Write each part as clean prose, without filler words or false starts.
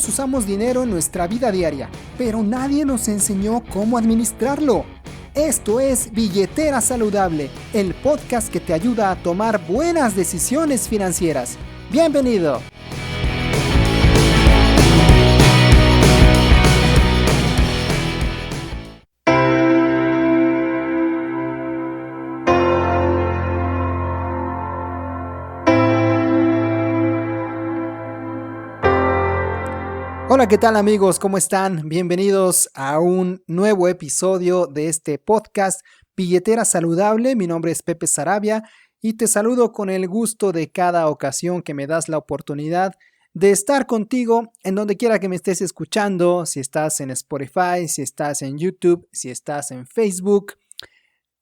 Todos usamos dinero en nuestra vida diaria, pero nadie nos enseñó cómo administrarlo. Esto es Billetera Saludable, el podcast que te ayuda a tomar buenas decisiones financieras. ¡Bienvenido! Hola, ¿qué tal amigos? ¿Cómo están? Bienvenidos a un nuevo episodio de este podcast Billetera Saludable. Mi nombre es Pepe Sarabia y te saludo con el gusto de cada ocasión que me das la oportunidad de estar contigo en donde quiera que me estés escuchando, si estás en Spotify, si estás en YouTube, si estás en Facebook.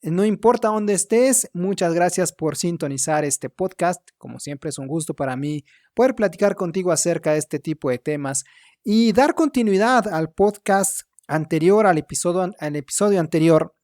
No importa dónde estés, muchas gracias por sintonizar este podcast. Como siempre es un gusto para mí poder platicar contigo acerca de este tipo de temas y dar continuidad al podcast anterior, al episodio anterior,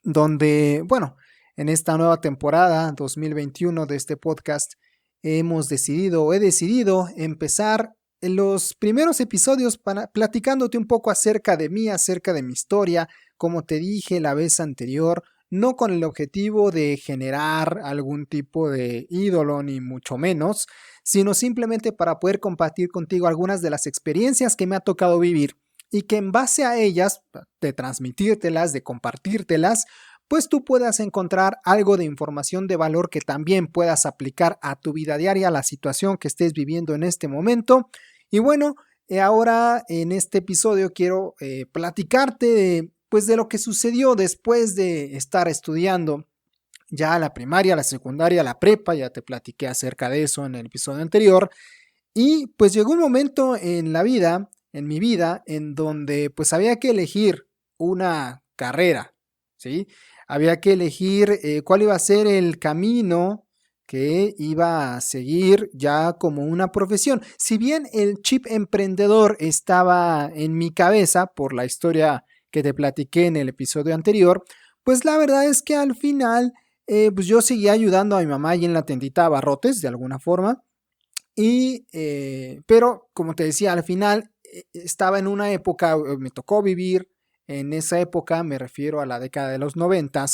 donde, bueno, en esta nueva temporada 2021 de este podcast he decidido empezar los primeros episodios platicándote un poco acerca de mí, acerca de mi historia, como te dije la vez anterior, no con el objetivo de generar algún tipo de ídolo ni mucho menos, sino simplemente para poder compartir contigo algunas de las experiencias que me ha tocado vivir y que en base a ellas, de transmitírtelas, de compartírtelas, pues tú puedas encontrar algo de información de valor que también puedas aplicar a tu vida diaria, a la situación que estés viviendo en este momento. Y bueno, ahora en este episodio quiero platicarte de lo que sucedió después de estar estudiando ya la primaria, la secundaria, la prepa. Ya te platiqué acerca de eso en el episodio anterior. Y pues llegó un momento en mi vida, en donde pues había que elegir una carrera, ¿sí? Había que elegir cuál iba a ser el camino que iba a seguir ya como una profesión. Si bien el chip emprendedor estaba en mi cabeza por la historia que te platiqué en el episodio anterior, pues la verdad es que al final pues yo seguía ayudando a mi mamá ahí en la tiendita de abarrotes de alguna forma. Pero como te decía, al final estaba en una época, me tocó vivir en esa época, me refiero a la década de los 90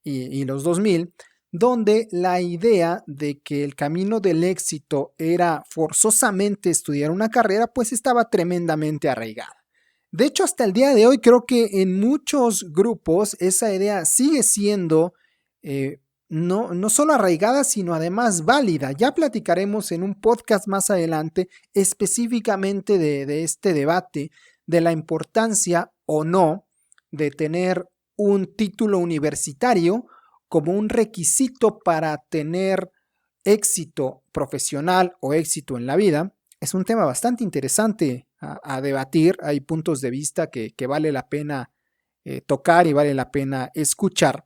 y los 2000, donde la idea de que el camino del éxito era forzosamente estudiar una carrera, pues estaba tremendamente arraigada. De hecho, hasta el día de hoy creo que en muchos grupos esa idea sigue siendo no solo arraigada, sino además válida. Ya platicaremos en un podcast más adelante específicamente de este debate, de la importancia o no de tener un título universitario como un requisito para tener éxito profesional o éxito en la vida. Es un tema bastante interesante a debatir. Hay puntos de vista que vale la pena tocar y vale la pena escuchar.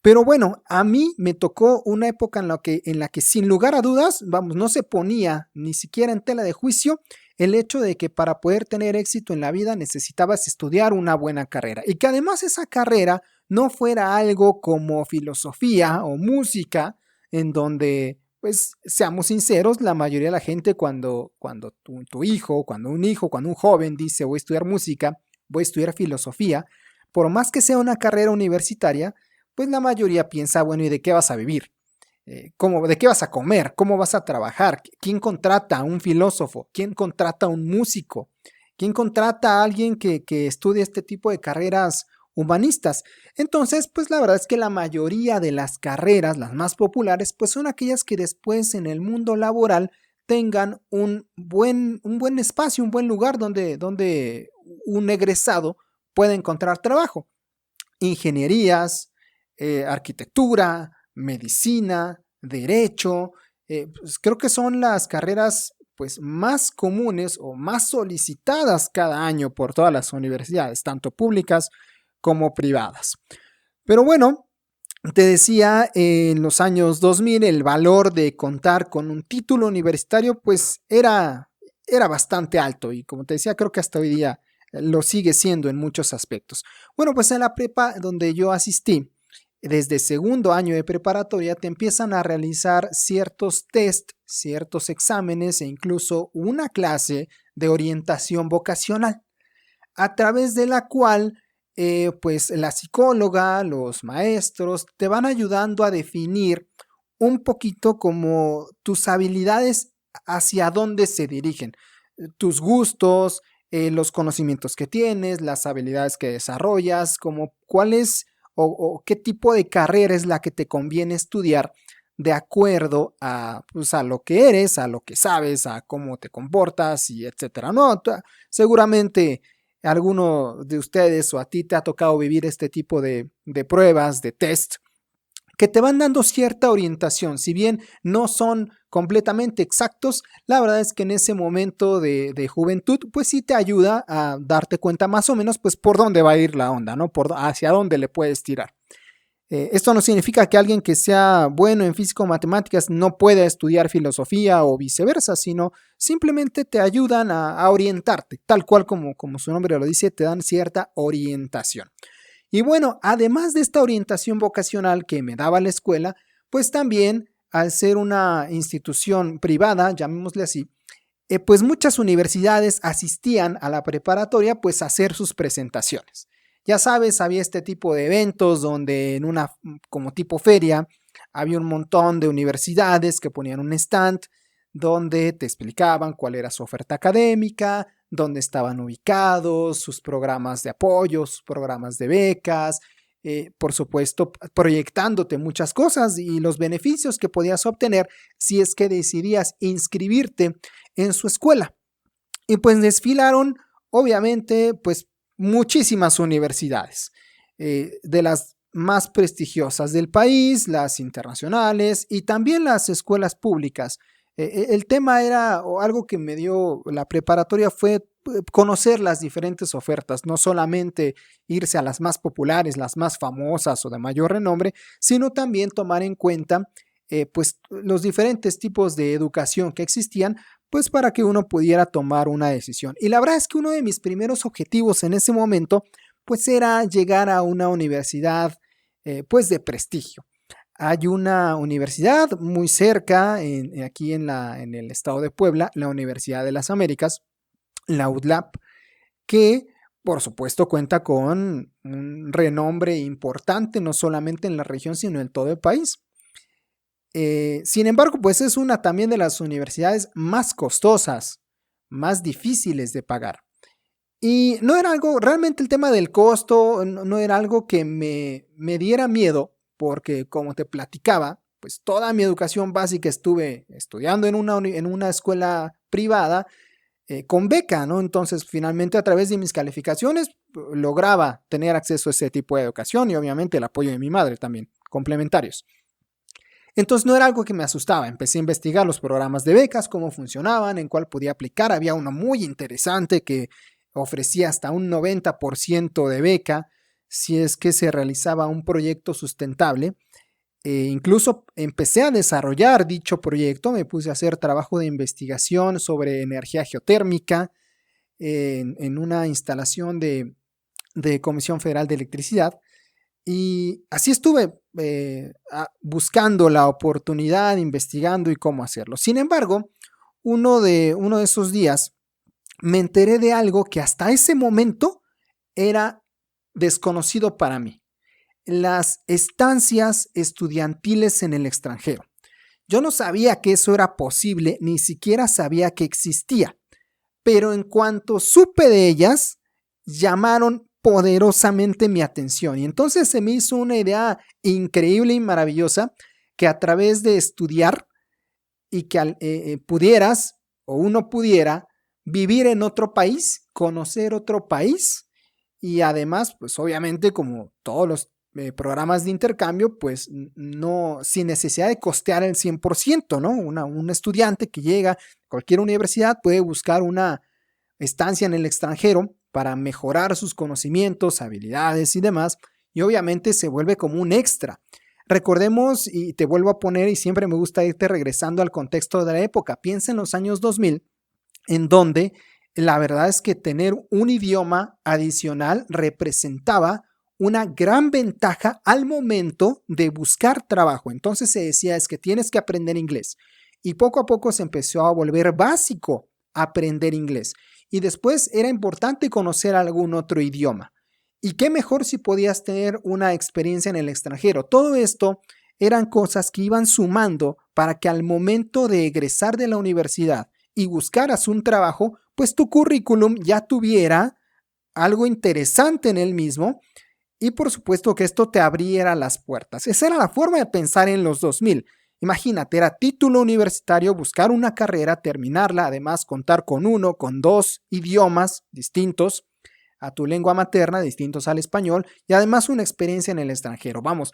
Pero bueno, a mí me tocó una época en la que sin lugar a dudas, no se ponía ni siquiera en tela de juicio el hecho de que para poder tener éxito en la vida necesitabas estudiar una buena carrera y que además esa carrera no fuera algo como filosofía o música, en donde, pues seamos sinceros, la mayoría de la gente cuando un joven dice voy a estudiar música, voy a estudiar filosofía, por más que sea una carrera universitaria, pues la mayoría piensa, bueno, ¿y de qué vas a vivir? ¿De qué vas a comer? ¿Cómo vas a trabajar? ¿Quién contrata a un filósofo? ¿Quién contrata a un músico? ¿Quién contrata a alguien que estudie este tipo de carreras humanistas? Entonces, pues la verdad es que la mayoría de las carreras, las más populares, pues son aquellas que después en el mundo laboral tengan un buen espacio, un buen lugar donde un egresado pueda encontrar trabajo. Ingenierías, arquitectura, medicina, derecho, pues creo que son las carreras pues más comunes o más solicitadas cada año por todas las universidades, tanto públicas como privadas. Pero bueno, te decía, en los años 2000 el valor de contar con un título universitario pues era bastante alto y como te decía, creo que hasta hoy día lo sigue siendo en muchos aspectos. Bueno, pues en la prepa donde yo asistí, desde segundo año de preparatoria te empiezan a realizar ciertos test, ciertos exámenes e incluso una clase de orientación vocacional, a través de la cual pues la psicóloga, los maestros te van ayudando a definir un poquito como tus habilidades, hacia dónde se dirigen, tus gustos, los conocimientos que tienes, las habilidades que desarrollas, como cuál es o qué tipo de carrera es la que te conviene estudiar de acuerdo a, pues, a lo que eres, a lo que sabes, a cómo te comportas y etcétera. No, seguramente alguno de ustedes o a ti te ha tocado vivir este tipo de pruebas, de test, que te van dando cierta orientación. Si bien no son completamente exactos, la verdad es que en ese momento de juventud, pues sí te ayuda a darte cuenta más o menos, pues por dónde va a ir la onda, ¿no? Hacia dónde le puedes tirar. Esto no significa que alguien que sea bueno en físico o matemáticas no pueda estudiar filosofía o viceversa, sino simplemente te ayudan a orientarte, tal cual como su nombre lo dice, te dan cierta orientación. Y bueno, además de esta orientación vocacional que me daba la escuela, pues también al ser una institución privada, llamémosle así, pues muchas universidades asistían a la preparatoria pues a hacer sus presentaciones. Ya sabes, había este tipo de eventos donde en una como tipo feria había un montón de universidades que ponían un stand donde te explicaban cuál era su oferta académica, dónde estaban ubicados, sus programas de apoyo, sus programas de becas, por supuesto, proyectándote muchas cosas y los beneficios que podías obtener si es que decidías inscribirte en su escuela. Y pues desfilaron, obviamente, pues muchísimas universidades, de las más prestigiosas del país, las internacionales y también las escuelas públicas. El tema era, o algo que me dio la preparatoria fue conocer las diferentes ofertas, no solamente irse a las más populares, las más famosas o de mayor renombre, sino también tomar en cuenta pues los diferentes tipos de educación que existían, pues para que uno pudiera tomar una decisión. Y la verdad es que uno de mis primeros objetivos en ese momento, pues era llegar a una universidad pues de prestigio. Hay una universidad muy cerca, aquí en el estado de Puebla, la Universidad de las Américas, la UDLAP, que por supuesto cuenta con un renombre importante, no solamente en la región, sino en todo el país. Sin embargo, pues es una también de las universidades más costosas, más difíciles de pagar. Y no era algo, realmente el tema del costo no era algo que me diera miedo, porque como te platicaba, pues toda mi educación básica estuve estudiando en una escuela privada con beca, ¿no? Entonces, finalmente, a través de mis calificaciones, lograba tener acceso a ese tipo de educación y obviamente el apoyo de mi madre también, complementarios. Entonces no era algo que me asustaba, empecé a investigar los programas de becas, cómo funcionaban, en cuál podía aplicar, había uno muy interesante que ofrecía hasta un 90% de beca si es que se realizaba un proyecto sustentable. Incluso empecé a desarrollar dicho proyecto, me puse a hacer trabajo de investigación sobre energía geotérmica en una instalación de Comisión Federal de Electricidad. Y así estuve buscando la oportunidad, investigando y cómo hacerlo. Sin embargo, uno de esos días me enteré de algo que hasta ese momento era desconocido para mí: las estancias estudiantiles en el extranjero. Yo no sabía que eso era posible, ni siquiera sabía que existía, pero en cuanto supe de ellas, llamaron poderosamente mi atención. Y entonces se me hizo una idea increíble y maravillosa que a través de estudiar y que pudieras o uno pudiera vivir en otro país, conocer otro país y además, pues obviamente como todos los programas de intercambio, pues no, sin necesidad de costear el 100%, ¿no? Un estudiante que llega a cualquier universidad puede buscar una estancia en el extranjero para mejorar sus conocimientos, habilidades y demás, y obviamente se vuelve como un extra. Recordemos, y te vuelvo a poner, y siempre me gusta irte regresando al contexto de la época, piensa en los años 2000, en donde la verdad es que tener un idioma adicional representaba una gran ventaja al momento de buscar trabajo. Entonces se decía es que tienes que aprender inglés. Y poco a poco se empezó a volver básico aprender inglés. Y después era importante conocer algún otro idioma. Y qué mejor si podías tener una experiencia en el extranjero. Todo esto eran cosas que iban sumando para que al momento de egresar de la universidad y buscaras un trabajo, pues tu currículum ya tuviera algo interesante en él mismo y por supuesto que esto te abriera las puertas. Esa era la forma de pensar en los 2000. Imagínate, era título universitario, buscar una carrera, terminarla, además contar con uno, con dos idiomas distintos a tu lengua materna, distintos al español, y además una experiencia en el extranjero. Vamos,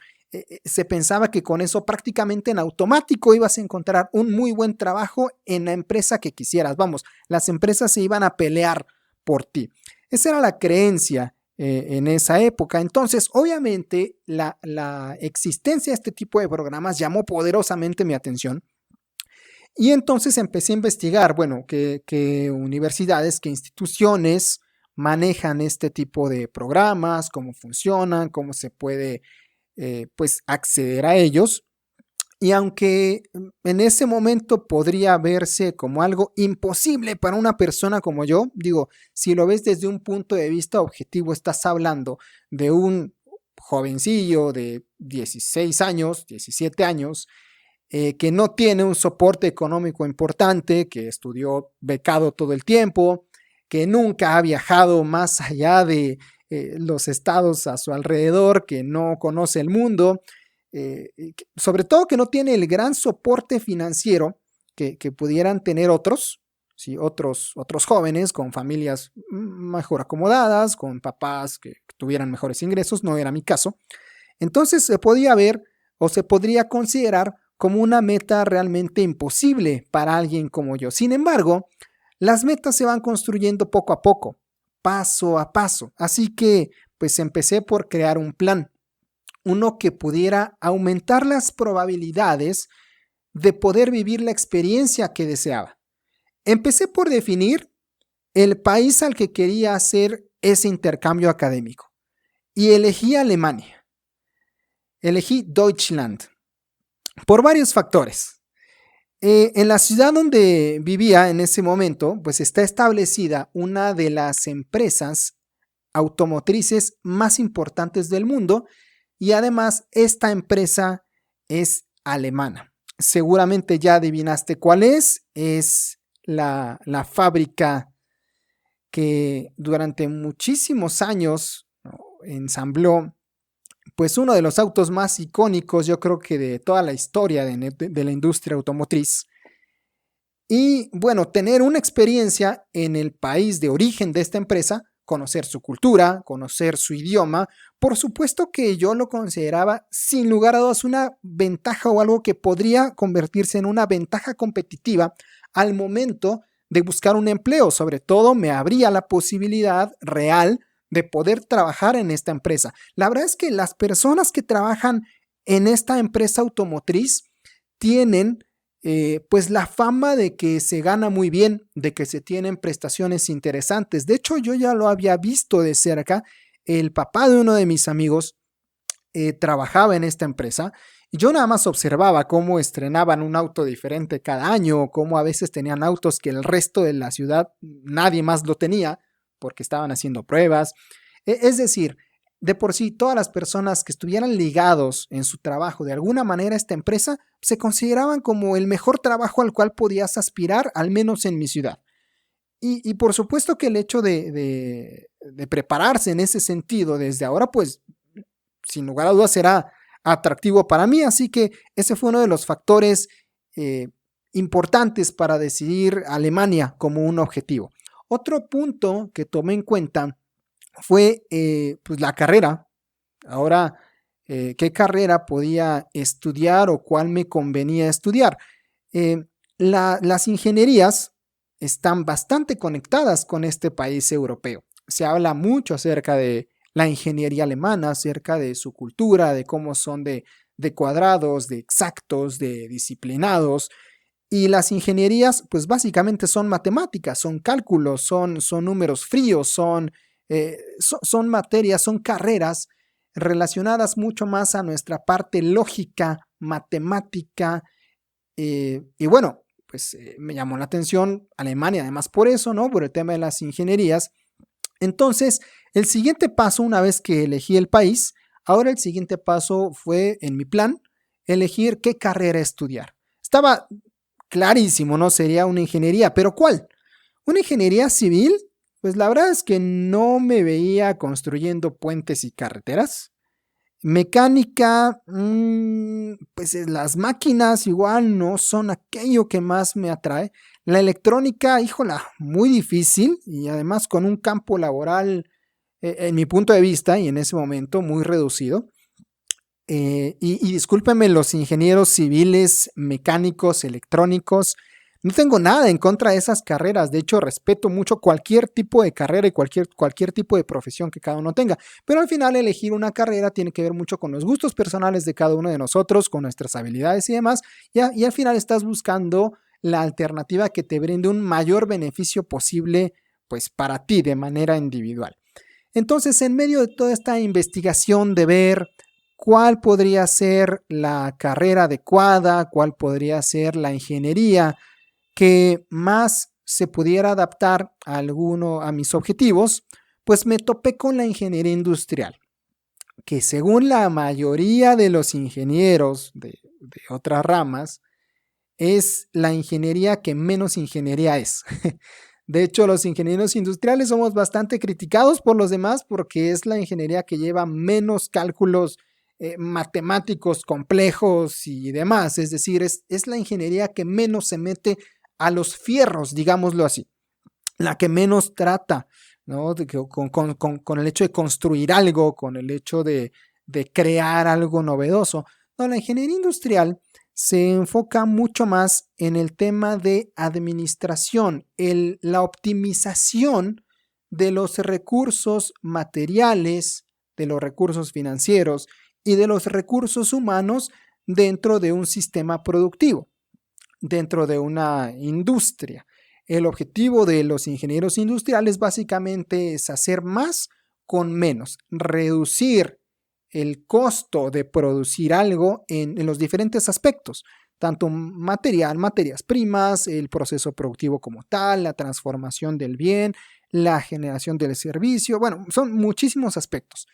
se pensaba que con eso prácticamente en automático ibas a encontrar un muy buen trabajo en la empresa que quisieras. Vamos, las empresas se iban a pelear por ti. Esa era la creencia en esa época. Entonces, obviamente, la existencia de este tipo de programas llamó poderosamente mi atención. Y entonces empecé a investigar, bueno, qué universidades, qué instituciones manejan este tipo de programas, cómo funcionan, cómo se puede pues acceder a ellos. Y aunque en ese momento podría verse como algo imposible para una persona como yo, digo, si lo ves desde un punto de vista objetivo, estás hablando de un jovencillo de 16 años, 17 años, que no tiene un soporte económico importante, que estudió becado todo el tiempo, que nunca ha viajado más allá de los estados a su alrededor, que no conoce el mundo, sobre todo que no tiene el gran soporte financiero que pudieran tener otros, ¿sí? otros jóvenes con familias mejor acomodadas, con papás que tuvieran mejores ingresos, no era mi caso. Entonces se podía ver o se podría considerar como una meta realmente imposible para alguien como yo. Sin embargo, las metas se van construyendo poco a poco, paso a paso. Así que pues empecé por crear un plan, uno que pudiera aumentar las probabilidades de poder vivir la experiencia que deseaba. Empecé por definir el país al que quería hacer ese intercambio académico y elegí Alemania. Elegí Deutschland por varios factores. En la ciudad donde vivía en ese momento, pues está establecida una de las empresas automotrices más importantes del mundo y además esta empresa es alemana. Seguramente ya adivinaste cuál es la fábrica que durante muchísimos años, ¿no?, ensambló pues uno de los autos más icónicos, yo creo que de toda la historia de la industria automotriz. Y bueno, tener una experiencia en el país de origen de esta empresa, conocer su cultura, conocer su idioma, por supuesto que yo lo consideraba sin lugar a dudas una ventaja o algo que podría convertirse en una ventaja competitiva al momento de buscar un empleo. Sobre todo me abría la posibilidad real de poder trabajar en esta empresa. La verdad es que las personas que trabajan en esta empresa automotriz tienen pues la fama de que se gana muy bien, de que se tienen prestaciones interesantes. De hecho, yo ya lo había visto de cerca. El papá de uno de mis amigos trabajaba en esta empresa y yo nada más observaba cómo estrenaban un auto diferente cada año, cómo a veces tenían autos que el resto de la ciudad nadie más lo tenía, porque estaban haciendo pruebas. Es decir, de por sí, todas las personas que estuvieran ligados en su trabajo de alguna manera a esta empresa se consideraban como el mejor trabajo al cual podías aspirar, al menos en mi ciudad. Y por supuesto que el hecho de prepararse en ese sentido desde ahora, pues sin lugar a dudas será atractivo para mí. Así que ese fue uno de los factores importantes para decidir Alemania como un objetivo. Otro punto que tomé en cuenta fue pues la carrera. Ahora, ¿qué carrera podía estudiar o cuál me convenía estudiar? Las ingenierías están bastante conectadas con este país europeo. Se habla mucho acerca de la ingeniería alemana, acerca de su cultura, de cómo son de cuadrados, de exactos, de disciplinados. Y las ingenierías, pues básicamente son matemáticas, son cálculos, son números fríos, son materias, son carreras relacionadas mucho más a nuestra parte lógica, matemática, y bueno, pues me llamó la atención Alemania, además por eso, ¿no? Por el tema de las ingenierías. Entonces, el siguiente paso, una vez que elegí el país, ahora el siguiente paso fue en mi plan, elegir qué carrera estudiar. Estaba clarísimo, ¿no? Sería una ingeniería, pero ¿cuál? ¿Una ingeniería civil? Pues la verdad es que no me veía construyendo puentes y carreteras. Mecánica, pues las máquinas igual no son aquello que más me atrae. La electrónica, híjola, muy difícil y además con un campo laboral, en mi punto de vista y en ese momento, muy reducido. Y discúlpenme los ingenieros civiles, mecánicos, electrónicos. No tengo nada en contra de esas carreras. De hecho, respeto mucho cualquier tipo de carrera y cualquier tipo de profesión que cada uno tenga. Pero al final elegir una carrera tiene que ver mucho con los gustos personales de cada uno de nosotros, con nuestras habilidades y demás. Y al final estás buscando la alternativa que te brinde un mayor beneficio posible, pues para ti de manera individual. Entonces, en medio de toda esta investigación de ver cuál podría ser la carrera adecuada, cuál podría ser la ingeniería que más se pudiera adaptar a mis objetivos, pues me topé con la ingeniería industrial, que según la mayoría de los ingenieros de otras ramas, es la ingeniería que menos ingeniería es. De hecho, los ingenieros industriales somos bastante criticados por los demás porque es la ingeniería que lleva menos cálculos matemáticos complejos y demás. Es decir, es la ingeniería que menos se mete a los fierros, digámoslo así. La que menos trata, ¿no? Con el hecho de construir algo, con el hecho de crear algo novedoso. No, la ingeniería industrial se enfoca mucho más en el tema de administración, la optimización de los recursos materiales, de los recursos financieros y de los recursos humanos dentro de un sistema productivo, dentro de una industria. El objetivo de los ingenieros industriales básicamente es hacer más con menos, reducir el costo de producir algo en los diferentes aspectos, tanto material, materias primas, el proceso productivo como tal, la transformación del bien, la generación del servicio, bueno, son muchísimos aspectos.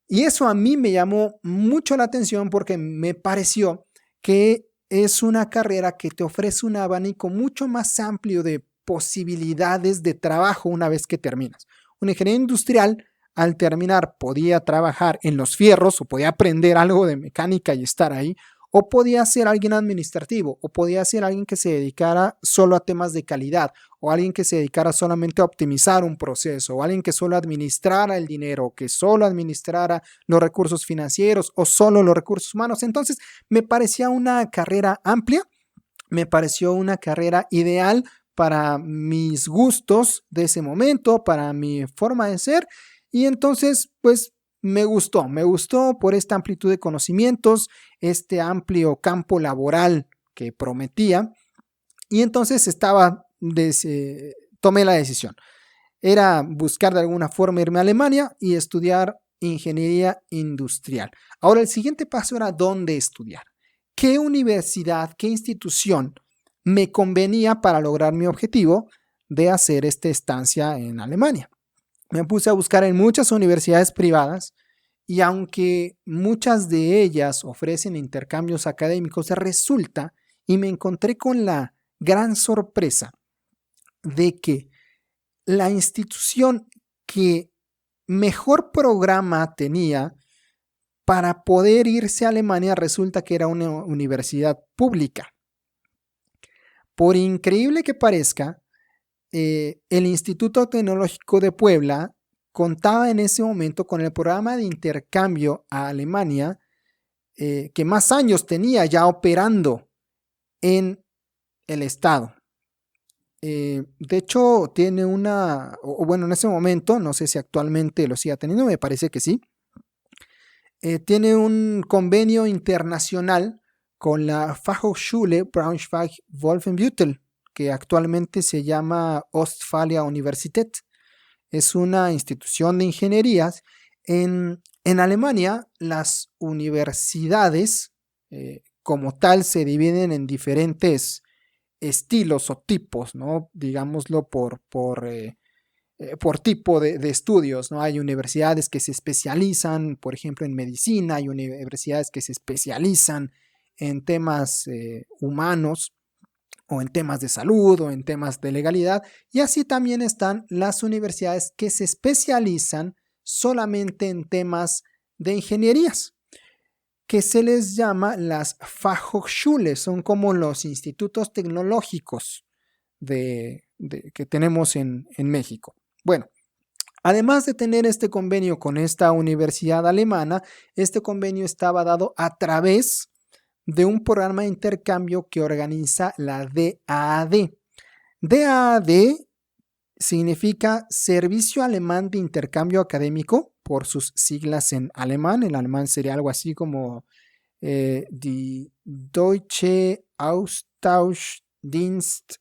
Y eso a mí me llamó mucho la atención porque me pareció que es una carrera que te ofrece un abanico mucho más amplio de posibilidades de trabajo una vez que terminas. Un ingeniero industrial, al terminar, podía trabajar en los fierros o podía aprender algo de mecánica y estar ahí, o podía ser alguien administrativo, o podía ser alguien que se dedicara solo a temas de calidad, o alguien que se dedicara solamente a optimizar un proceso, o alguien que solo administrara el dinero, que solo administrara los recursos financieros o solo los recursos humanos. Entonces, me parecía una carrera amplia, me pareció una carrera ideal para mis gustos de ese momento, para mi forma de ser, y entonces, pues, me gustó por esta amplitud de conocimientos, este amplio campo laboral que prometía, y entonces tomé la decisión. Era buscar de alguna forma irme a Alemania y estudiar ingeniería industrial. Ahora el siguiente paso era dónde estudiar. ¿Qué universidad, qué institución me convenía para lograr mi objetivo de hacer esta estancia en Alemania? Me puse a buscar en muchas universidades privadas y aunque muchas de ellas ofrecen intercambios académicos, resulta y me encontré con la gran sorpresa de que la institución que mejor programa tenía para poder irse a Alemania resulta que era una universidad pública. Por increíble que parezca, el Instituto Tecnológico de Puebla contaba en ese momento con el programa de intercambio a Alemania que más años tenía ya operando en el estado. De hecho, tiene bueno, en ese momento, no sé si actualmente lo siga teniendo, me parece que sí. Tiene un convenio internacional con la Fachhochschule Braunschweig-Wolfenbüttel, que actualmente se llama Ostfalia Universität. Es una institución de ingenierías en En Alemania, las universidades como tal se dividen en diferentes estilos o tipos, ¿no? Digámoslo por tipo de estudios, ¿no? Hay universidades que se especializan, por ejemplo, en medicina, hay universidades que se especializan en temas humanos, o en temas de salud, o en temas de legalidad, y así también están las universidades que se especializan solamente en temas de ingenierías, que se les llama las Fachhochschule, son como los institutos tecnológicos que tenemos en México. Bueno, además de tener este convenio con esta universidad alemana, este convenio estaba dado a través de un programa de intercambio que organiza la DAAD. DAAD significa Servicio Alemán de Intercambio Académico, por sus siglas en alemán. El alemán sería algo así como Die Deutsche Austauschdienst.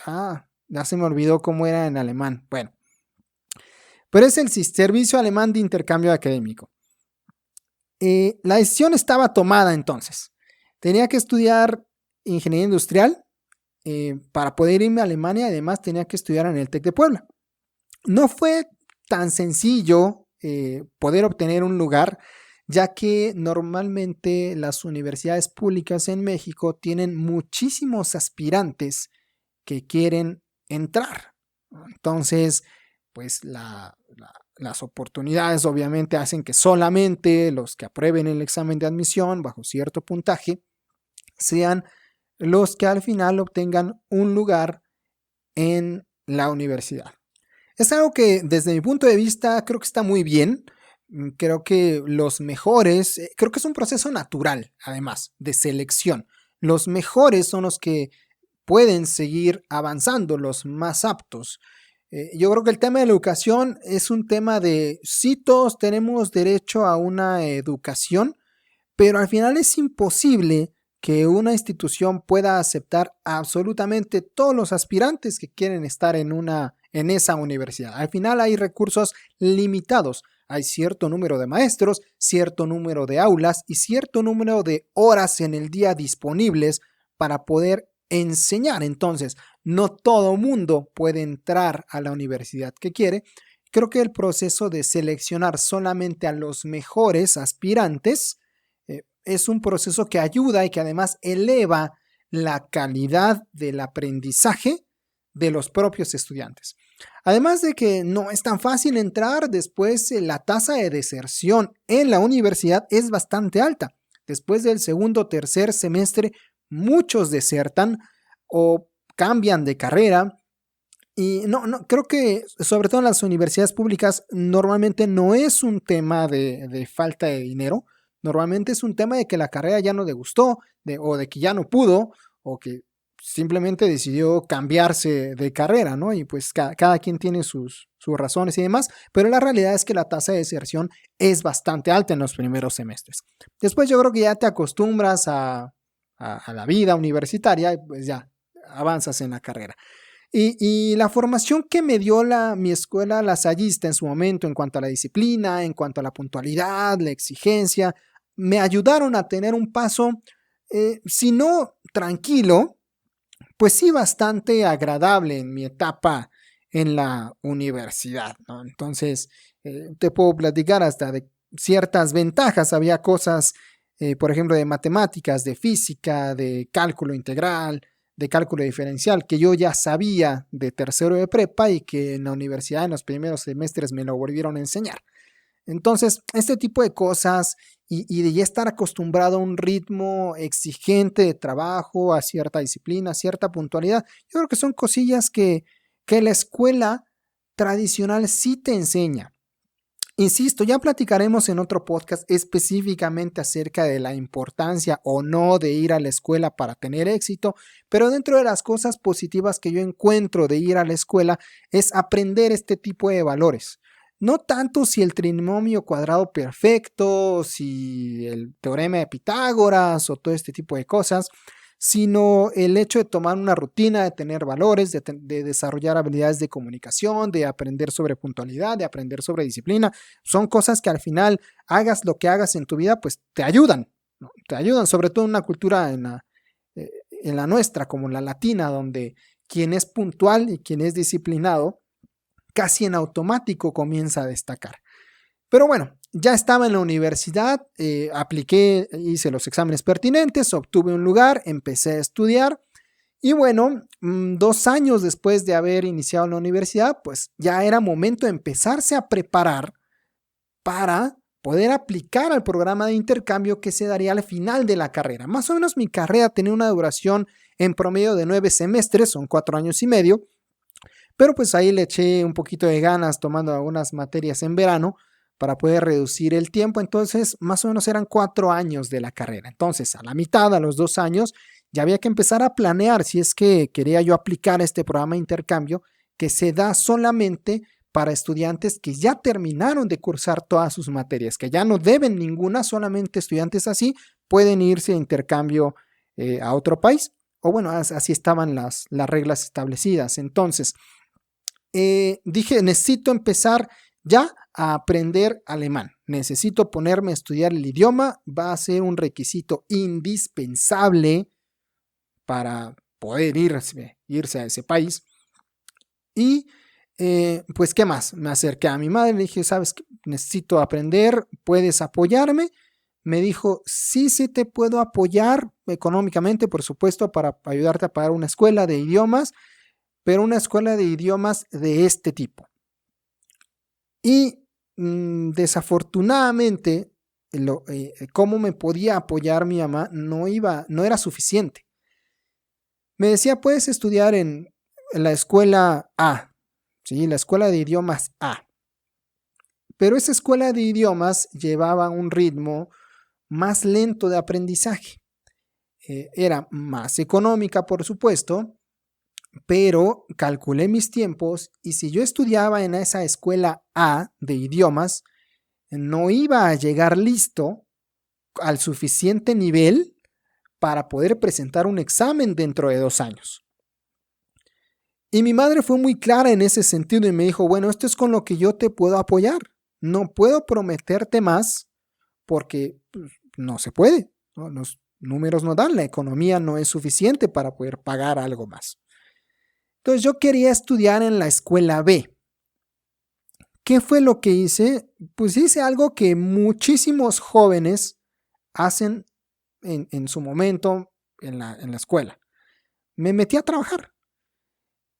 Ya se me olvidó cómo era en alemán. Bueno, pero es el Servicio Alemán de Intercambio Académico. La decisión estaba tomada entonces. Tenía que estudiar ingeniería industrial para poder irme a Alemania. Además, tenía que estudiar en el TEC de Puebla. No fue tan sencillo poder obtener un lugar, ya que normalmente las universidades públicas en México tienen muchísimos aspirantes que quieren entrar. Entonces, pues las oportunidades obviamente hacen que solamente los que aprueben el examen de admisión bajo cierto puntaje sean los que al final obtengan un lugar en la universidad. Es algo que desde mi punto de vista creo que está muy bien. Creo que los mejores, creo que es un proceso natural, además, de selección. Los mejores son los que pueden seguir avanzando, los más aptos. Yo creo que el tema de la educación es un tema de sí, todos tenemos derecho a una educación, pero al final es imposible que una institución pueda aceptar absolutamente todos los aspirantes que quieren estar en esa universidad. Al final hay recursos limitados. Hay cierto número de maestros, cierto número de aulas y cierto número de horas en el día disponibles para poder enseñar. Entonces, no todo mundo puede entrar a la universidad que quiere. Creo que el proceso de seleccionar solamente a los mejores aspirantes es un proceso que ayuda y que además eleva la calidad del aprendizaje de los propios estudiantes. Además de que no es tan fácil entrar, después la tasa de deserción en la universidad es bastante alta. Después del segundo o tercer semestre, muchos desertan o cambian de carrera. Y no, creo que sobre todo en las universidades públicas normalmente no es un tema de falta de dinero. Normalmente es un tema de que la carrera ya no le gustó, o de que ya no pudo, o que simplemente decidió cambiarse de carrera, ¿no? Y pues cada quien tiene sus razones y demás, pero la realidad es que la tasa de deserción es bastante alta en los primeros semestres. Después yo creo que ya te acostumbras a la vida universitaria y pues ya avanzas en la carrera. Y la formación que me dio mi escuela lasallista en su momento en cuanto a la disciplina, en cuanto a la puntualidad, la exigencia, me ayudaron a tener un paso, si no tranquilo, pues sí bastante agradable en mi etapa en la universidad, ¿no? Entonces, te puedo platicar hasta de ciertas ventajas. Había cosas, por ejemplo, de matemáticas, de física, de cálculo integral, de cálculo diferencial, que yo ya sabía de tercero de prepa y que en la universidad en los primeros semestres me lo volvieron a enseñar. Entonces, este tipo de cosas y de ya estar acostumbrado a un ritmo exigente de trabajo, a cierta disciplina, a cierta puntualidad, yo creo que son cosillas que la escuela tradicional sí te enseña. Insisto, ya platicaremos en otro podcast específicamente acerca de la importancia o no de ir a la escuela para tener éxito, pero dentro de las cosas positivas que yo encuentro de ir a la escuela es aprender este tipo de valores. No tanto si el trinomio cuadrado perfecto, si el teorema de Pitágoras o todo este tipo de cosas, sino el hecho de tomar una rutina, de tener valores, de desarrollar habilidades de comunicación, de aprender sobre puntualidad, de aprender sobre disciplina. Son cosas que al final, hagas lo que hagas en tu vida, pues te ayudan, ¿no? Te ayudan, sobre todo en una cultura en la nuestra, como la latina, donde quien es puntual y quien es disciplinado, casi en automático comienza a destacar. Pero bueno, ya estaba en la universidad, apliqué, hice los exámenes pertinentes, obtuve un lugar, empecé a estudiar y bueno, 2 años después de haber iniciado la universidad, pues ya era momento de empezarse a preparar para poder aplicar al programa de intercambio que se daría al final de la carrera. Más o menos mi carrera tenía una duración en promedio de 9 semestres, son 4 años y medio, pero pues ahí le eché un poquito de ganas tomando algunas materias en verano para poder reducir el tiempo. Entonces, más o menos eran 4 años de la carrera. Entonces, a la mitad, a los 2 años, ya había que empezar a planear si es que quería yo aplicar este programa de intercambio que se da solamente para estudiantes que ya terminaron de cursar todas sus materias, que ya no deben ninguna, solamente estudiantes así pueden irse de intercambio a otro país. O bueno, así estaban las reglas establecidas. Entonces, dije, necesito empezar ya a aprender alemán. Necesito ponerme a estudiar el idioma. Va a ser un requisito indispensable para poder irse a ese país. Y pues, ¿qué más? Me acerqué a mi madre, le dije, ¿sabes qué? Necesito aprender, ¿puedes apoyarme? Me dijo, sí, sí te puedo apoyar económicamente, por supuesto, para ayudarte a pagar una escuela de idiomas, pero una escuela de idiomas de este tipo. Y desafortunadamente, cómo me podía apoyar mi mamá no era suficiente. Me decía, puedes estudiar en la escuela A, ¿sí? La escuela de idiomas A. Pero esa escuela de idiomas llevaba un ritmo más lento de aprendizaje. Era más económica, por supuesto, pero calculé mis tiempos y si yo estudiaba en esa escuela A de idiomas, no iba a llegar listo al suficiente nivel para poder presentar un examen dentro de 2 años. Y mi madre fue muy clara en ese sentido y me dijo, bueno, esto es con lo que yo te puedo apoyar. No puedo prometerte más porque pues, no se puede, ¿no? Los números no dan, la economía no es suficiente para poder pagar algo más. Entonces yo quería estudiar en la escuela B. ¿Qué fue lo que hice? Pues hice algo que muchísimos jóvenes hacen en su momento en la escuela. Me metí a trabajar.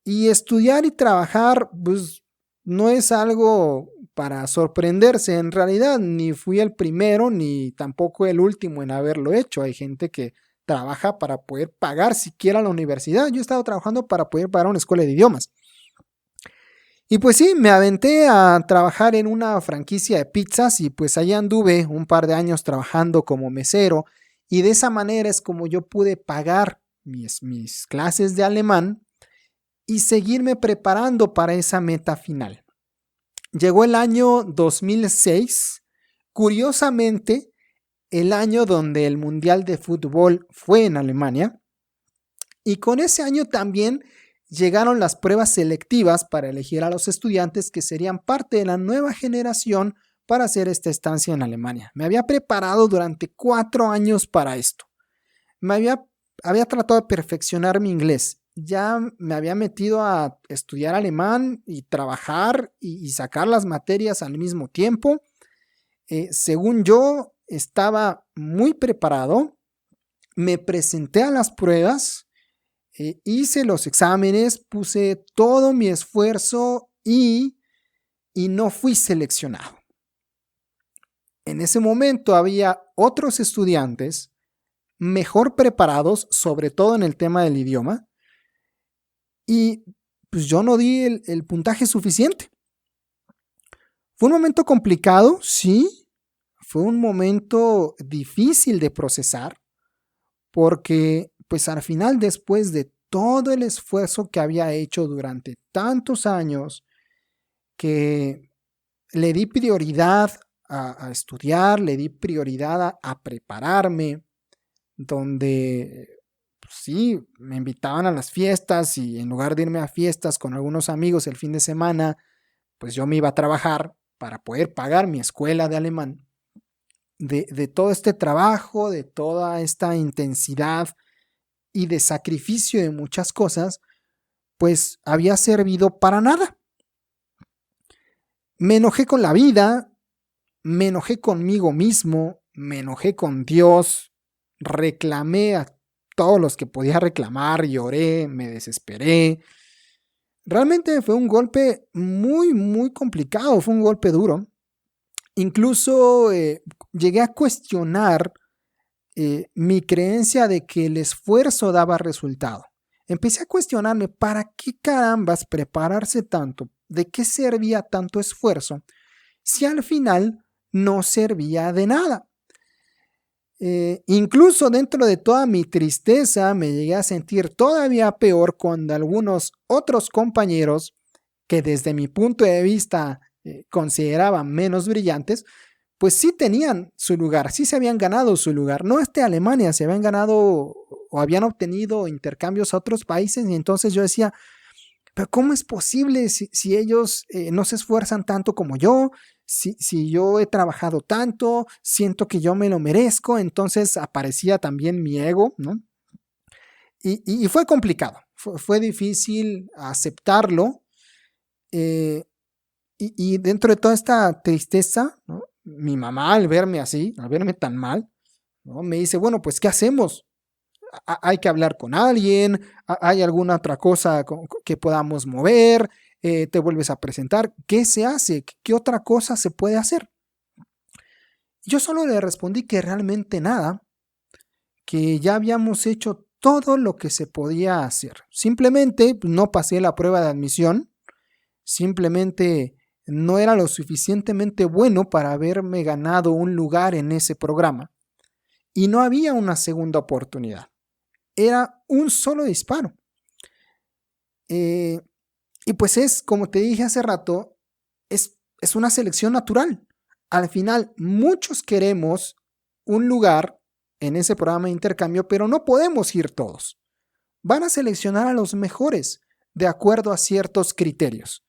Y estudiar y trabajar, pues no es algo para sorprenderse en realidad. Ni fui el primero, ni tampoco el último en haberlo hecho. Hay gente que trabaja para poder pagar siquiera la universidad. Yo he estado trabajando para poder pagar una escuela de idiomas. Y pues sí, me aventé a trabajar en una franquicia de pizzas y pues allá anduve un par de años trabajando como mesero y de esa manera es como yo pude pagar mis clases de alemán y seguirme preparando para esa meta final. Llegó el año 2006, curiosamente el año donde el Mundial de Fútbol fue en Alemania y con ese año también llegaron las pruebas selectivas para elegir a los estudiantes que serían parte de la nueva generación para hacer esta estancia en Alemania. Me había preparado durante 4 años para esto. Había tratado de perfeccionar mi inglés. Ya me había metido a estudiar alemán y trabajar y sacar las materias al mismo tiempo. Según yo, estaba muy preparado. Me presenté a las pruebas. Hice los exámenes, puse todo mi esfuerzo y no fui seleccionado. En ese momento había otros estudiantes mejor preparados, sobre todo en el tema del idioma, y pues yo no di el puntaje suficiente. Fue un momento complicado, sí, fue un momento difícil de procesar, porque pues al final, después de todo el esfuerzo que había hecho durante tantos años, que le di prioridad a estudiar, le di prioridad a prepararme, donde pues sí, me invitaban a las fiestas y en lugar de irme a fiestas con algunos amigos el fin de semana, pues yo me iba a trabajar para poder pagar mi escuela de alemán. De todo este trabajo, de toda esta intensidad y de sacrificio de muchas cosas, pues había servido para nada. Me enojé con la vida, me enojé conmigo mismo, me enojé con Dios, reclamé a todos los que podía reclamar, lloré, me desesperé. Realmente fue un golpe muy, muy complicado, fue un golpe duro. Incluso llegué a cuestionar mi creencia de que el esfuerzo daba resultado. Empecé a cuestionarme, ¿para qué carambas prepararse tanto? ¿De qué servía tanto esfuerzo si al final no servía de nada? Incluso dentro de toda mi tristeza me llegué a sentir todavía peor cuando algunos otros compañeros que desde mi punto de vista consideraban menos brillantes, pues sí tenían su lugar, sí se habían ganado su lugar. No es de Alemania, se habían ganado o habían obtenido intercambios a otros países y entonces yo decía, pero ¿cómo es posible si ellos no se esfuerzan tanto como yo? Si yo he trabajado tanto, siento que yo me lo merezco, entonces aparecía también mi ego, ¿no? Y fue complicado, fue difícil aceptarlo. Y dentro de toda esta tristeza, ¿no? Mi mamá al verme así, al verme tan mal, ¿no? Me dice, bueno, pues ¿qué hacemos? Hay que hablar con alguien, hay alguna otra cosa que podamos mover, te vuelves a presentar, ¿qué se hace? ¿Qué otra cosa se puede hacer? Yo solo le respondí que realmente nada, que ya habíamos hecho todo lo que se podía hacer. Simplemente no pasé la prueba de admisión, simplemente no era lo suficientemente bueno para haberme ganado un lugar en ese programa. Y no había una segunda oportunidad. Era un solo disparo. Y pues es, como te dije hace rato, es una selección natural. Al final, muchos queremos un lugar en ese programa de intercambio, pero no podemos ir todos. Van a seleccionar a los mejores de acuerdo a ciertos criterios.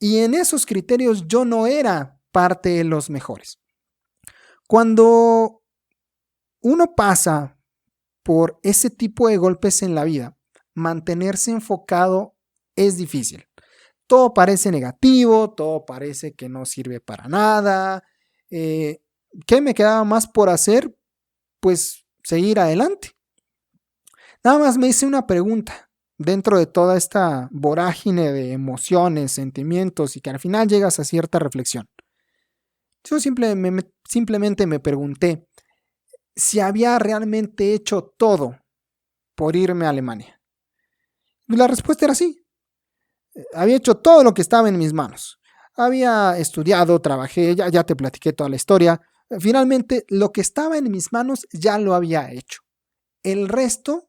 Y en esos criterios yo no era parte de los mejores. Cuando uno pasa por ese tipo de golpes en la vida, mantenerse enfocado es difícil. Todo parece negativo, todo parece que no sirve para nada. ¿Qué me quedaba más por hacer? Pues seguir adelante. Nada más me hice una pregunta dentro de toda esta vorágine de emociones, sentimientos y que al final llegas a cierta reflexión. Yo simplemente me pregunté si había realmente hecho todo por irme a Alemania. Y la respuesta era sí. Había hecho todo lo que estaba en mis manos. Había estudiado, trabajé, ya te platiqué toda la historia. Finalmente, lo que estaba en mis manos ya lo había hecho. El resto,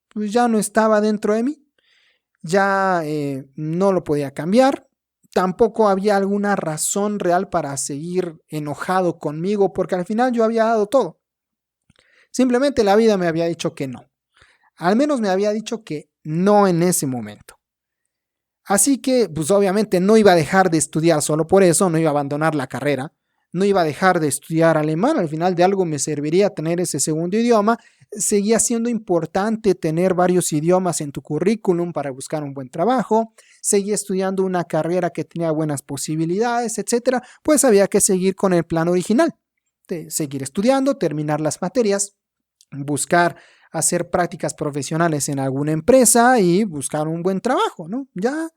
pues ya no estaba dentro de mí. Ya no lo podía cambiar. Tampoco había alguna razón real para seguir enojado conmigo, porque al final yo había dado todo. Simplemente la vida me había dicho que no. Al menos me había dicho que no en ese momento. Así que, pues obviamente no iba a dejar de estudiar solo por eso, no iba a abandonar la carrera, no iba a dejar de estudiar alemán, al final de algo me serviría tener ese segundo idioma. Seguía siendo importante tener varios idiomas en tu currículum para buscar un buen trabajo, seguía estudiando una carrera que tenía buenas posibilidades, etcétera. Pues había que seguir con el plan original, de seguir estudiando, terminar las materias, buscar hacer prácticas profesionales en alguna empresa y buscar un buen trabajo, ¿no? Ya.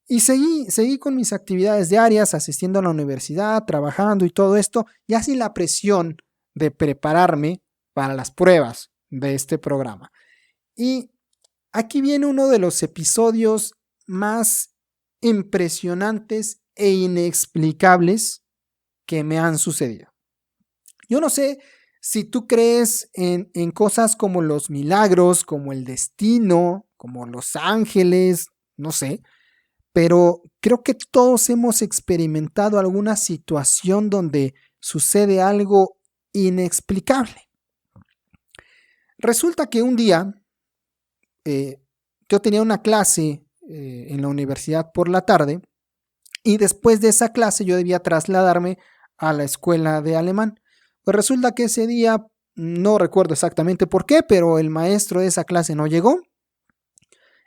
Y seguí con mis actividades diarias, asistiendo a la universidad, trabajando y todo esto, ya sin la presión de prepararme para las pruebas de este programa. Y aquí viene uno de los episodios más impresionantes e inexplicables que me han sucedido. Yo no sé si tú crees en cosas como los milagros, como el destino, como los ángeles, no sé, pero creo que todos hemos experimentado alguna situación donde sucede algo inexplicable. Resulta que un día yo tenía una clase en la universidad por la tarde y después de esa clase yo debía trasladarme a la escuela de alemán. Pues resulta que ese día, no recuerdo exactamente por qué, pero el maestro de esa clase no llegó.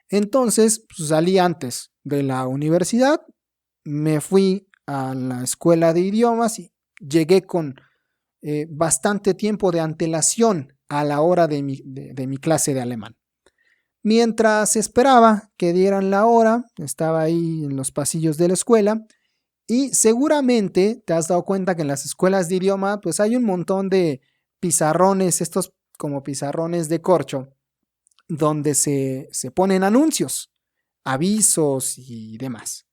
Entonces pues, salí antes de la universidad, me fui a la escuela de idiomas y llegué con bastante tiempo de antelación a la hora de mi clase de alemán. Mientras esperaba que dieran la hora, estaba ahí en los pasillos de la escuela y seguramente te has dado cuenta que en las escuelas de idioma pues hay un montón de pizarrones, estos como pizarrones de corcho, donde se ponen anuncios, avisos y demás.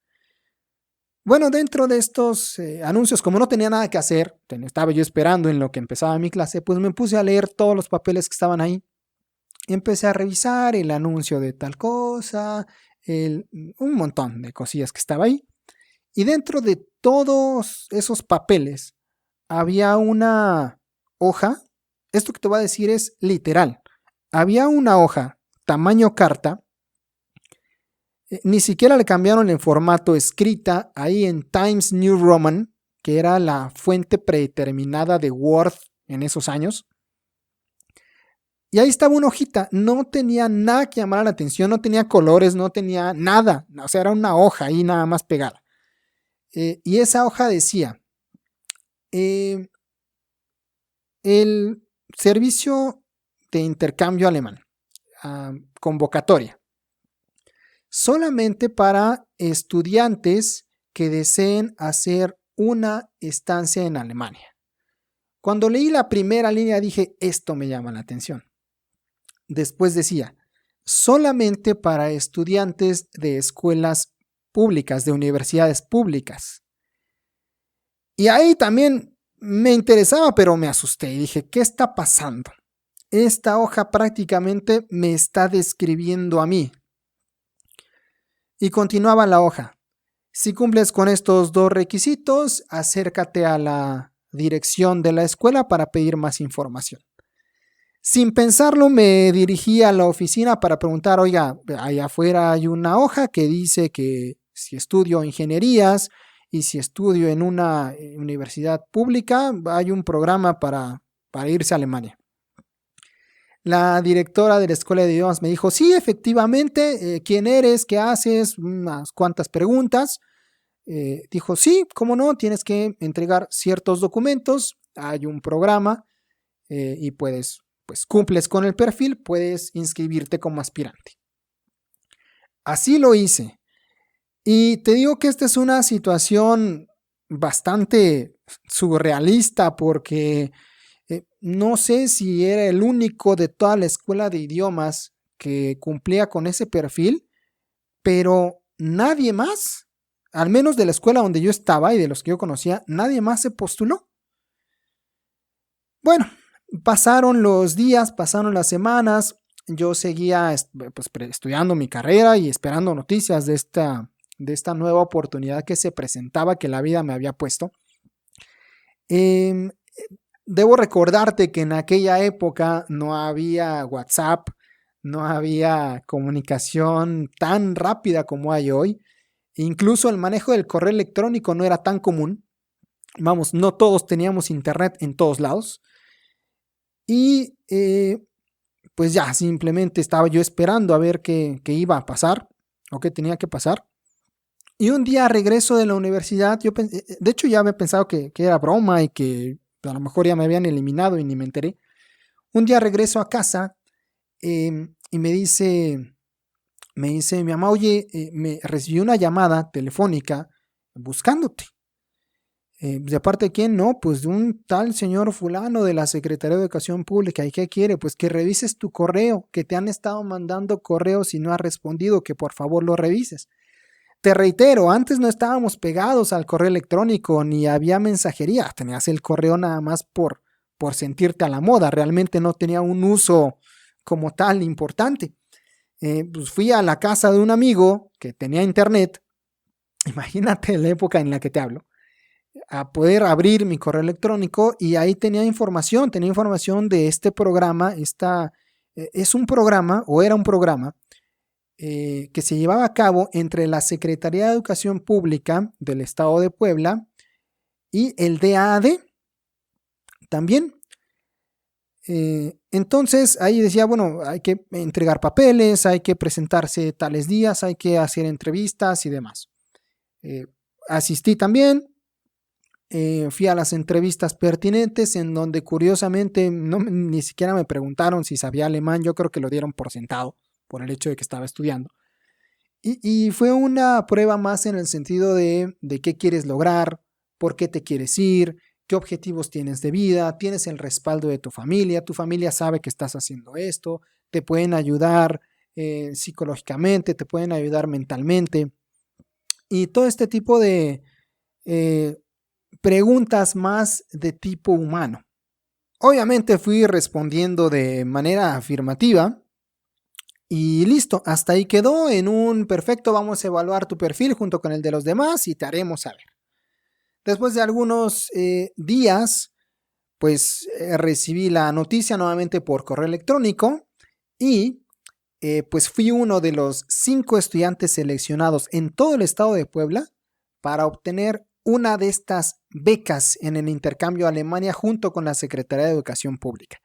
Bueno, dentro de estos anuncios, como no tenía nada que hacer, estaba yo esperando en lo que empezaba mi clase, pues me puse a leer todos los papeles que estaban ahí. Empecé a revisar el anuncio de tal cosa, un montón de cosillas que estaba ahí. Y dentro de todos esos papeles había una hoja. Esto que te voy a decir es literal. Había una hoja tamaño carta. Ni siquiera le cambiaron el formato escrita ahí en Times New Roman, que era la fuente predeterminada de Word en esos años. Y ahí estaba una hojita, no tenía nada que llamar la atención, no tenía colores, no tenía nada, o sea, era una hoja ahí nada más pegada. Y esa hoja decía, el servicio de intercambio alemán, convocatoria, solamente para estudiantes que deseen hacer una estancia en Alemania. Cuando leí la primera línea dije, esto me llama la atención. Después decía, solamente para estudiantes de escuelas públicas, de universidades públicas. Y ahí también me interesaba, pero me asusté y dije, ¿qué está pasando? Esta hoja prácticamente me está describiendo a mí. Y continuaba la hoja. Si cumples con estos dos requisitos, acércate a la dirección de la escuela para pedir más información. Sin pensarlo, me dirigí a la oficina para preguntar, oiga, allá afuera hay una hoja que dice que si estudio ingenierías y si estudio en una universidad pública, hay un programa para irse a Alemania. La directora de la escuela de idiomas me dijo, sí, efectivamente, ¿quién eres? ¿Qué haces? Unas cuantas preguntas. Dijo, sí, cómo no, tienes que entregar ciertos documentos, hay un programa y puedes, pues cumples con el perfil, puedes inscribirte como aspirante. Así lo hice. Y te digo que esta es una situación bastante surrealista porque no sé si era el único de toda la escuela de idiomas que cumplía con ese perfil, pero nadie más, al menos de la escuela donde yo estaba y de los que yo conocía, nadie más se postuló. Bueno, pasaron los días, pasaron las semanas, yo seguía pues, estudiando mi carrera y esperando noticias de esta nueva oportunidad que se presentaba, que la vida me había puesto. Debo recordarte que en aquella época no había WhatsApp, no había comunicación tan rápida como hay hoy. Incluso el manejo del correo electrónico no era tan común. Vamos, no todos teníamos internet en todos lados. Y pues ya, simplemente estaba yo esperando a ver qué iba a pasar o qué tenía que pasar. Y un día regreso de la universidad, de hecho ya había pensado que era broma y que a lo mejor ya me habían eliminado y ni me enteré. Un día regreso a casa y me dice mi mamá, oye, me recibí una llamada telefónica buscándote. ¿De parte de quién? No, pues de un tal señor fulano de la Secretaría de Educación Pública. ¿Y qué quiere? Pues que revises tu correo, que te han estado mandando correos y no has respondido, que por favor lo revises. Te reitero, antes no estábamos pegados al correo electrónico ni había mensajería. Tenías el correo nada más por sentirte a la moda. Realmente no tenía un uso como tal importante. Pues fui a la casa de un amigo que tenía internet. Imagínate la época en la que te hablo. A poder abrir mi correo electrónico y ahí tenía información de este programa, esta es un programa, o era un programa, que se llevaba a cabo entre la Secretaría de Educación Pública del Estado de Puebla y el DAAD también. Entonces ahí decía, bueno, hay que entregar papeles, hay que presentarse tales días, hay que hacer entrevistas y demás. Asistí también, fui a las entrevistas pertinentes en donde curiosamente ni siquiera me preguntaron si sabía alemán, yo creo que lo dieron por sentado por el hecho de que estaba estudiando. Y fue una prueba más en el sentido de qué quieres lograr, por qué te quieres ir, qué objetivos tienes de vida, tienes el respaldo de tu familia sabe que estás haciendo esto, te pueden ayudar psicológicamente, te pueden ayudar mentalmente. Y todo este tipo de preguntas más de tipo humano. Obviamente fui respondiendo de manera afirmativa. Y listo, hasta ahí quedó en un perfecto, vamos a evaluar tu perfil junto con el de los demás y te haremos saber. Después de algunos días, pues recibí la noticia nuevamente por correo electrónico y pues fui uno de los 5 estudiantes seleccionados en todo el estado de Puebla para obtener una de estas becas en el intercambio a Alemania junto con la Secretaría de Educación Pública.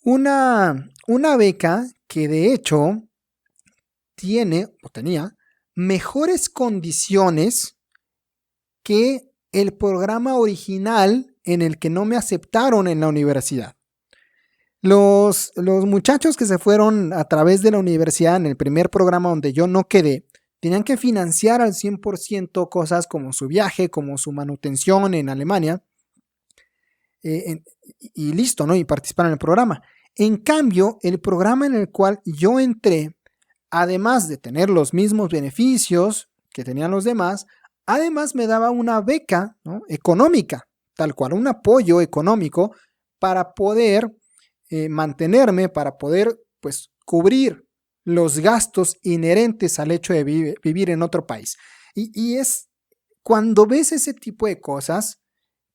Una beca que de hecho tenía mejores condiciones que el programa original en el que no me aceptaron en la universidad. Los muchachos que se fueron a través de la universidad en el primer programa donde yo no quedé, tenían que financiar al 100% cosas como su viaje, como su manutención en Alemania, y listo, ¿no? Y participar en el programa. En cambio, el programa en el cual yo entré, además de tener los mismos beneficios que tenían los demás, además me daba una beca, ¿no?, económica, tal cual, un apoyo económico para poder mantenerme, para poder pues cubrir los gastos inherentes al hecho de vivir en otro país. Y es cuando ves ese tipo de cosas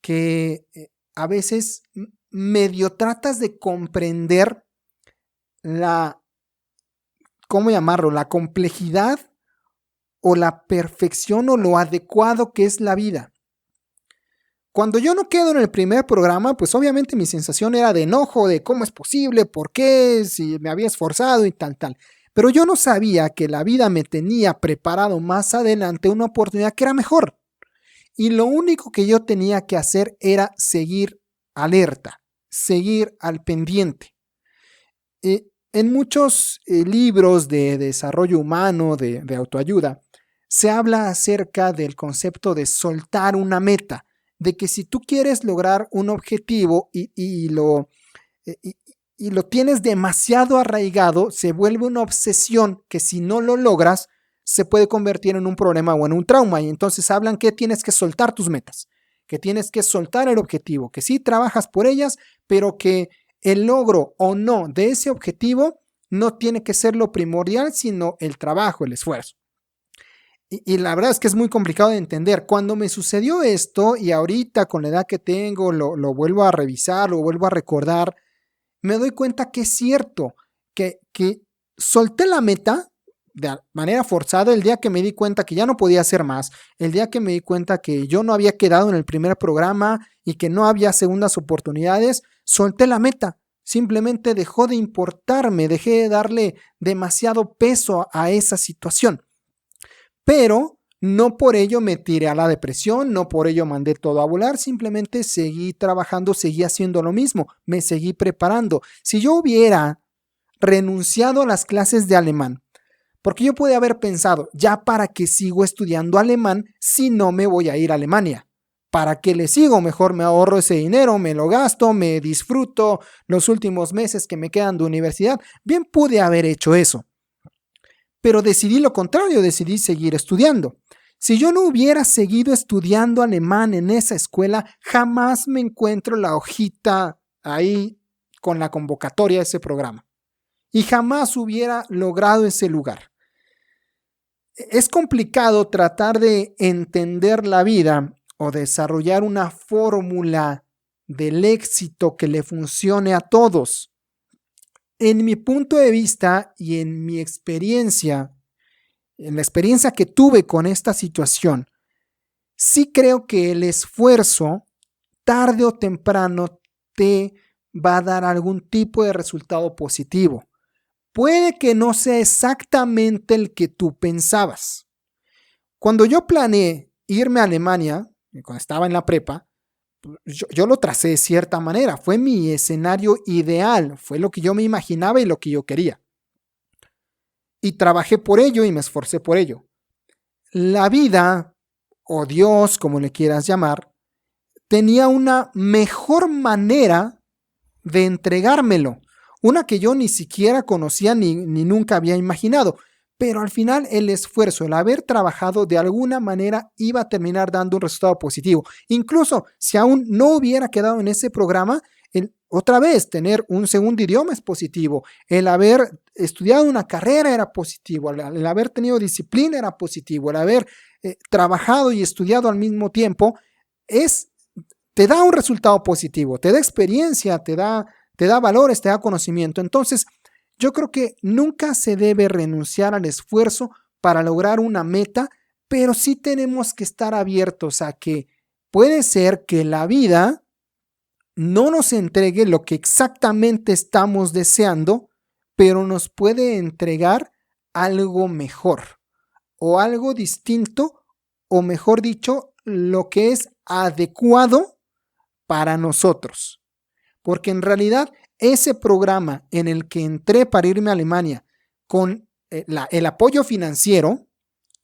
que a veces medio tratas de comprender ¿cómo llamarlo? La complejidad o la perfección o lo adecuado que es la vida. Cuando yo no quedo en el primer programa, pues obviamente mi sensación era de enojo, de cómo es posible, por qué, si me había esforzado y tal. Pero yo no sabía que la vida me tenía preparado más adelante una oportunidad que era mejor. Y lo único que yo tenía que hacer era seguir alerta, seguir al pendiente. En muchos libros de desarrollo humano, de autoayuda, se habla acerca del concepto de soltar una meta, de que si tú quieres lograr un objetivo y lo tienes demasiado arraigado, se vuelve una obsesión que si no lo logras, se puede convertir en un problema o en un trauma. Y entonces hablan que tienes que soltar tus metas, que tienes que soltar el objetivo, que sí trabajas por ellas, pero que el logro o no de ese objetivo no tiene que ser lo primordial, sino el trabajo, el esfuerzo. Y la verdad es que es muy complicado de entender. Cuando me sucedió esto y ahorita con la edad que tengo lo vuelvo a revisar, lo vuelvo a recordar, me doy cuenta que es cierto, que solté la meta de manera forzada el día que me di cuenta que ya no podía hacer más, el día que me di cuenta que yo no había quedado en el primer programa y que no había segundas oportunidades, solté la meta. Simplemente dejó de importarme, dejé de darle demasiado peso a esa situación. Pero no por ello me tiré a la depresión, no por ello mandé todo a volar, simplemente seguí trabajando, seguí haciendo lo mismo, me seguí preparando. Si yo hubiera renunciado a las clases de alemán, porque yo pude haber pensado, ya para qué sigo estudiando alemán si no me voy a ir a Alemania. ¿Para qué le sigo? Mejor me ahorro ese dinero, me lo gasto, me disfruto los últimos meses que me quedan de universidad. Bien pude haber hecho eso. Pero decidí lo contrario, decidí seguir estudiando. Si yo no hubiera seguido estudiando alemán en esa escuela, jamás me encuentro la hojita ahí con la convocatoria de ese programa. Y jamás hubiera logrado ese lugar. Es complicado tratar de entender la vida o desarrollar una fórmula del éxito que le funcione a todos. en mi punto de vista y en mi experiencia, en la experiencia que tuve con esta situación, sí creo que el esfuerzo, tarde o temprano, te va a dar algún tipo de resultado positivo. Puede que no sea exactamente el que tú pensabas. Cuando yo planeé irme a Alemania, cuando estaba en la prepa, yo lo tracé de cierta manera. Fue mi escenario ideal, fue lo que yo me imaginaba y lo que yo quería. Y trabajé por ello y me esforcé por ello. La vida, o Dios, como le quieras llamar, tenía una mejor manera de entregármelo. Una que yo ni siquiera conocía ni nunca había imaginado. Pero al final el esfuerzo, el haber trabajado de alguna manera iba a terminar dando un resultado positivo. Incluso si aún no hubiera quedado en ese programa, otra vez tener un segundo idioma es positivo. El haber estudiado una carrera era positivo. El haber tenido disciplina era positivo. El haber trabajado y estudiado al mismo tiempo te da un resultado positivo. Te da experiencia, te da valores, te da conocimiento. Entonces, yo creo que nunca se debe renunciar al esfuerzo para lograr una meta, pero sí tenemos que estar abiertos a que puede ser que la vida no nos entregue lo que exactamente estamos deseando, pero nos puede entregar algo mejor o algo distinto, o mejor dicho, lo que es adecuado para nosotros. Porque en realidad ese programa en el que entré para irme a Alemania con el apoyo financiero,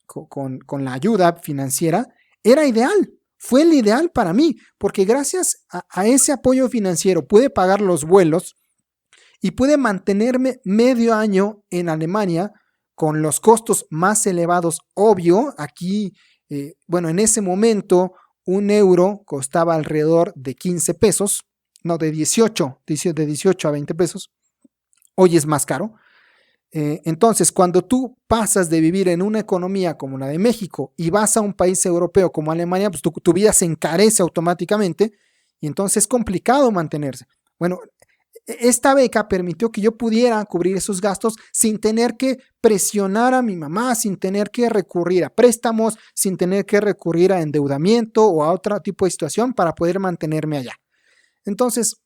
con la ayuda financiera, era ideal. Fue el ideal para mí, porque gracias a ese apoyo financiero pude pagar los vuelos y pude mantenerme medio año en Alemania con los costos más elevados. Obvio, aquí, en ese momento un euro costaba alrededor de 15 pesos, no, de 18 a 20 pesos. Hoy es más caro. Entonces, cuando tú pasas de vivir en una economía como la de México y vas a un país europeo como Alemania, pues tu vida se encarece automáticamente y entonces es complicado mantenerse. Bueno, esta beca permitió que yo pudiera cubrir esos gastos sin tener que presionar a mi mamá, sin tener que recurrir a préstamos, sin tener que recurrir a endeudamiento o a otro tipo de situación para poder mantenerme allá. Entonces,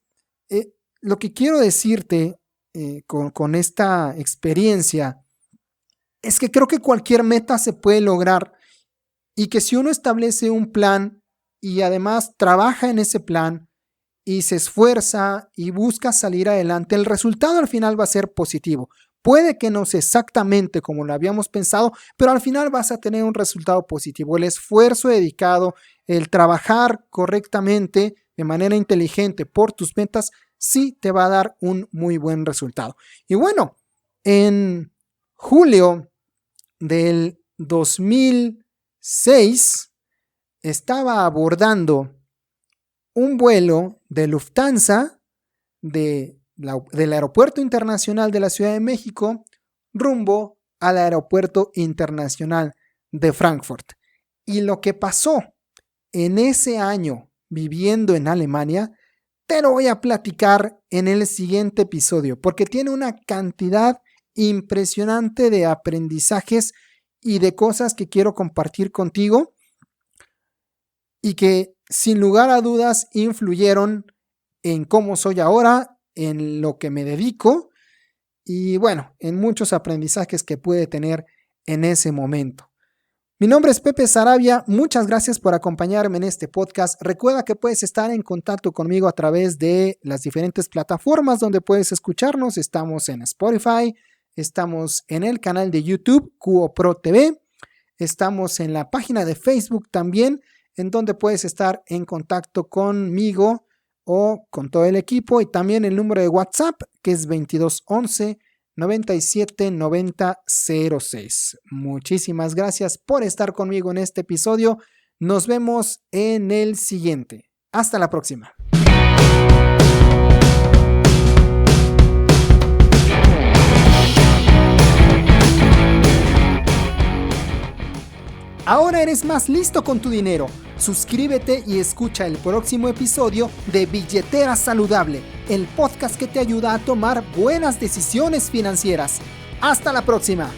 lo que quiero decirte con esta experiencia es que creo que cualquier meta se puede lograr y que si uno establece un plan y además trabaja en ese plan y se esfuerza y busca salir adelante, el resultado al final va a ser positivo. Puede que no sea exactamente como lo habíamos pensado, pero al final vas a tener un resultado positivo. El esfuerzo dedicado, el trabajar correctamente, de manera inteligente por tus metas, sí te va a dar un muy buen resultado. Y bueno, en julio del 2006 estaba abordando un vuelo de Lufthansa del Aeropuerto Internacional de la Ciudad de México rumbo al Aeropuerto Internacional de Frankfurt. Y lo que pasó en ese año viviendo en Alemania, te lo voy a platicar en el siguiente episodio, porque tiene una cantidad impresionante de aprendizajes y de cosas que quiero compartir contigo y que sin lugar a dudas influyeron en cómo soy ahora, en lo que me dedico y bueno, en muchos aprendizajes que pude tener en ese momento. Mi nombre es Pepe Sarabia, muchas gracias por acompañarme en este podcast. Recuerda que puedes estar en contacto conmigo a través de las diferentes plataformas donde puedes escucharnos. Estamos en Spotify, estamos en el canal de YouTube QoPro TV, estamos en la página de Facebook también, en donde puedes estar en contacto conmigo o con todo el equipo, y también el número de WhatsApp que es 2211 97 90 06. Muchísimas gracias por estar conmigo en este episodio. Nos vemos en el siguiente. Hasta la próxima. Ahora eres más listo con tu dinero. Suscríbete y escucha el próximo episodio de Billetera Saludable, el podcast que te ayuda a tomar buenas decisiones financieras. ¡Hasta la próxima!